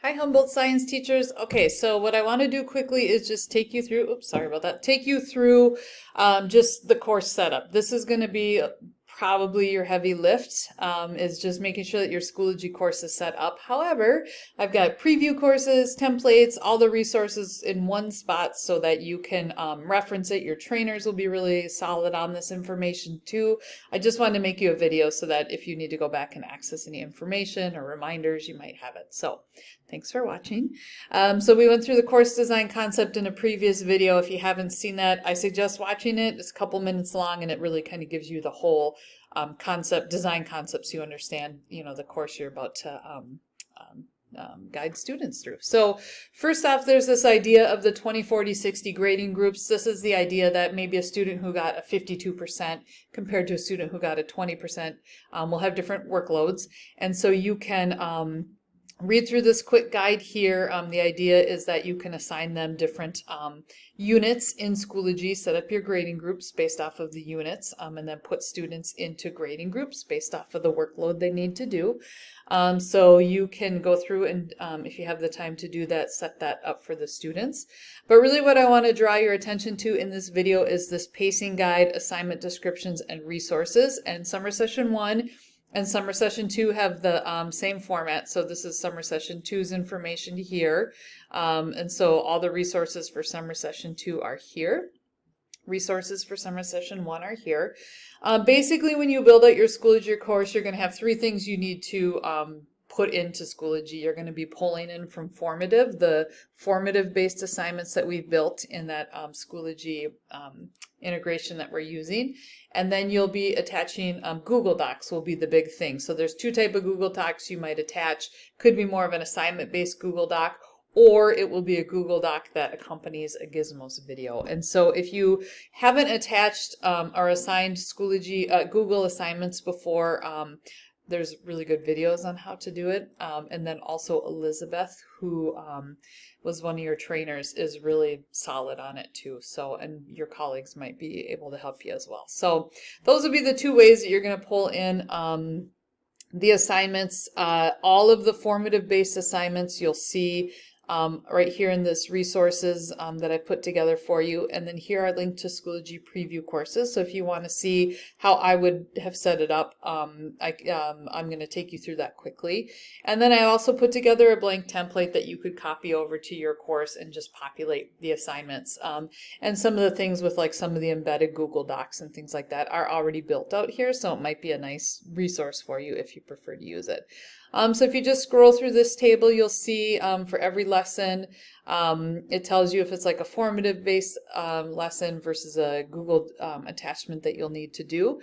Hi, Humboldt science teachers. Okay, so what I want to do quickly is just take you through, oops, sorry about that, take you through just the course setup. This is going to be probably your heavy lift, is just making sure that your Schoology course is set up. However, I've got preview courses, templates, all the resources in one spot so that you can reference it. Your trainers will be really solid on this information too. I just wanted to make you a video so that if you need to go back and access any information or reminders, you might have it. So thanks for watching. So we went through the course design concept in a previous video. If you haven't seen that, I suggest watching it. It's a couple minutes long and it really kind of gives you the whole design concepts you understand, the course you're about to guide students through. So first off, there's this idea of the 20, 40, 60 grading groups. This is the idea that maybe a student who got a 52% compared to a student who got a 20% will have different workloads. And so you can read through this quick guide here. The idea is that you can assign them different units in Schoology, set up your grading groups based off of the units, and then put students into grading groups based off of the workload they need to do. So you can go through and, if you have the time to do that, set that up for the students. But really what I want to draw your attention to in this video is this pacing guide, assignment descriptions, and resources. And Summer Session 1 and Summer Session 2 have the same format. So this is Summer Session 2's information here. And so all the resources for Summer Session 2 are here. Resources for Summer Session 1 are here. Basically, when you build out your Schoology course, you're going to have three things you need to put into Schoology. You're going to be pulling in from the formative-based assignments that we've built in that Schoology integration that we're using. And then you'll be attaching Google Docs will be the big thing. So there's two types of Google Docs you might attach. Could be more of an assignment-based Google Doc, or it will be a Google Doc that accompanies a Gizmos video. And so if you haven't attached or assigned Schoology Google assignments before, there's really good videos on how to do it. And then also Elizabeth, who was one of your trainers, is really solid on it too. So, and your colleagues might be able to help you as well. So those would be the two ways that you're going to pull in the assignments. All of the formative based assignments you'll see right here in this resources that I put together for you. And then here are linked to Schoology preview courses. So if you want to see how I would have set it up, I'm going to take you through that quickly. And then I also put together a blank template that you could copy over to your course and just populate the assignments. And some of the things with like some of the embedded Google Docs and things like that are already built out here. So it might be a nice resource for you if you prefer to use it. So if you just scroll through this table, you'll see for every lesson, it tells you if it's like a formative based lesson versus a Google attachment that you'll need to do.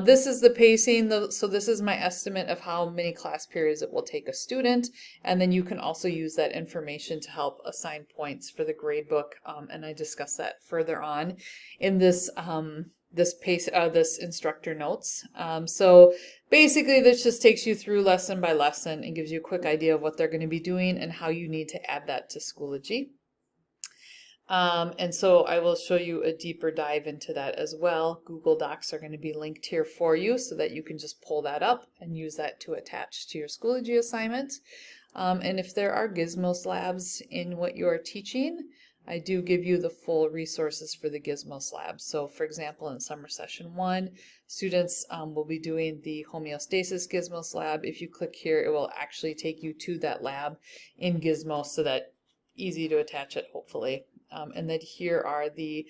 This is the pacing, so this is my estimate of how many class periods it will take a student, and then you can also use that information to help assign points for the gradebook, and I discuss that further on in this this instructor notes. So basically this just takes you through lesson by lesson and gives you a quick idea of what they're going to be doing and how you need to add that to Schoology. And so I will show you a deeper dive into that as well. Google Docs are going to be linked here for you so that you can just pull that up and use that to attach to your Schoology assignment. And if there are Gizmos labs in what you are teaching, I do give you the full resources for the Gizmos lab. So for example, in Summer Session 1, students will be doing the homeostasis Gizmos lab. If you click here, it will actually take you to that lab in Gizmos, so that easy to attach it, hopefully. And then here are the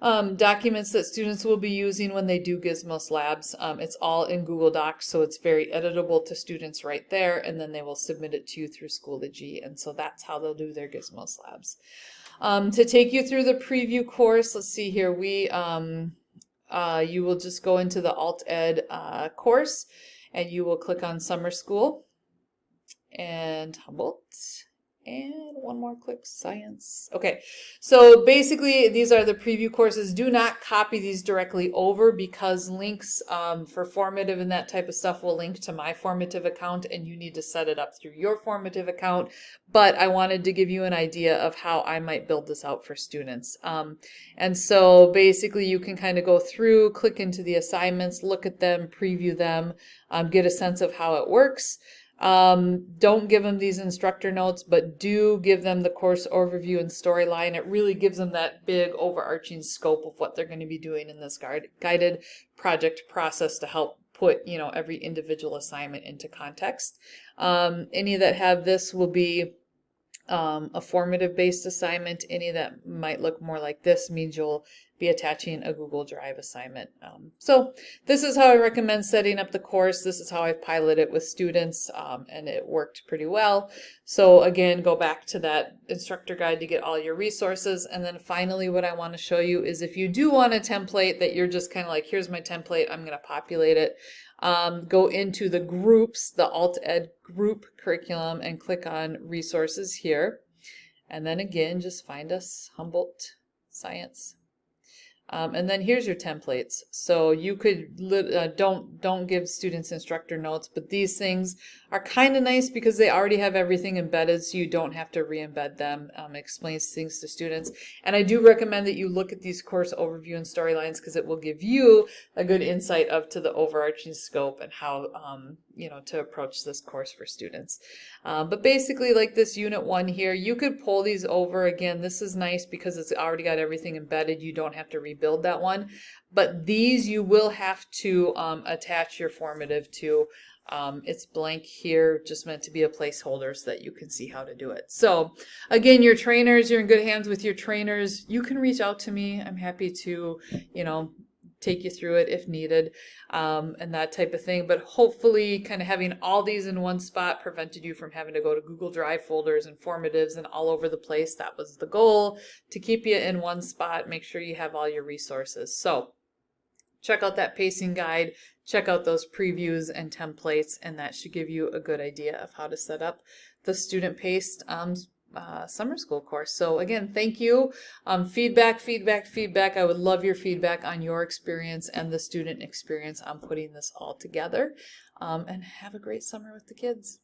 documents that students will be using when they do Gizmos labs. It's all in Google Docs, so it's very editable to students right there, and then they will submit it to you through Schoology, and so that's how they'll do their Gizmos labs. To take you through the preview course, let's see here, you will just go into the Alt Ed course, and you will click on Summer School and Humboldt. And one more click, science. Okay, so basically these are the preview courses. Do not copy these directly over, because links for formative and that type of stuff will link to my formative account, and you need to set it up through your formative account. But I wanted to give you an idea of how I might build this out for students. And so basically you can kind of go through, click into the assignments, look at them, preview them, get a sense of how it works. Don't give them these instructor notes, but do give them the course overview and storyline. It really gives them that big overarching scope of what they're going to be doing in this guided project process to help put, you know, every individual assignment into context. Any that have this will be a formative based assignment. Any that might look more like this means you'll be attaching a Google Drive assignment. So this is how I recommend setting up the course. This is how I've piloted it with students, and it worked pretty well. So again, go back to that instructor guide to get all your resources. And then finally, what I want to show you is if you do want a template that you're just kind of like, here's my template, I'm going to populate it. Go into the groups, the Alt Ed group curriculum, and click on resources here. And then again, just find us Humboldt Science. And then here's your templates. So you could don't give students instructor notes, but these things are kind of nice because they already have everything embedded, so you don't have to re-embed them. It explains things to students. And I do recommend that you look at these course overview and storylines because it will give you a good insight up to the overarching scope and how you know, to approach this course for students. But basically, like this Unit 1 here, you could pull these over. Again, this is nice because it's already got everything embedded. You don't have to rebuild that one. But these you will have to attach your formative to. It's blank here, just meant to be a placeholder so that you can see how to do it. So again, your trainers, you're in good hands with your trainers. You can reach out to me. I'm happy to, you know, take you through it if needed, and that type of thing. But hopefully kind of having all these in one spot prevented you from having to go to Google Drive folders and formatives and all over the place. That was the goal, to keep you in one spot, make sure you have all your resources. So check out that pacing guide, check out those previews and templates, and that should give you a good idea of how to set up the student-paced summer school course. So again, thank you. Feedback. I would love your feedback on your experience and the student experience on putting this all together. And have a great summer with the kids.